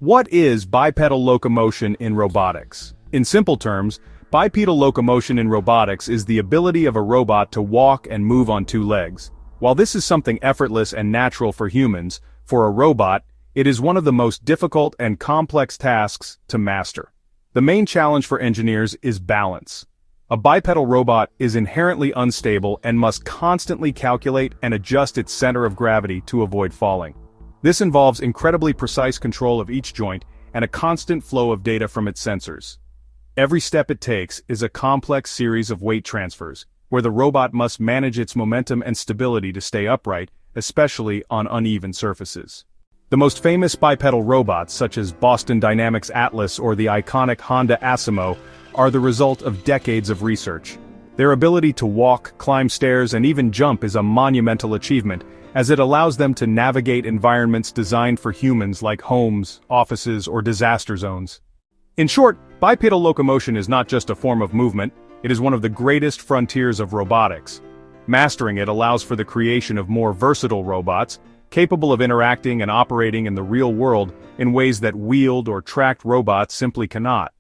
What is bipedal locomotion in robotics? In simple terms, bipedal locomotion in robotics is the ability of a robot to walk and move on two legs. While this is something effortless and natural for humans, for a robot, it is one of the most difficult and complex tasks to master. The main challenge for engineers is balance. A bipedal robot is inherently unstable and must constantly calculate and adjust its center of gravity to avoid falling. This involves incredibly precise control of each joint and a constant flow of data from its sensors. Every step it takes is a complex series of weight transfers, where the robot must manage its momentum and stability to stay upright, especially on uneven surfaces. The most famous bipedal robots, such as Boston Dynamics Atlas or the iconic Honda ASIMO, are the result of decades of research. Their ability to walk, climb stairs, and even jump is a monumental achievement, as it allows them to navigate environments designed for humans like homes, offices, or disaster zones. In short, bipedal locomotion is not just a form of movement, it is one of the greatest frontiers of robotics. Mastering it allows for the creation of more versatile robots, capable of interacting and operating in the real world in ways that wheeled or tracked robots simply cannot.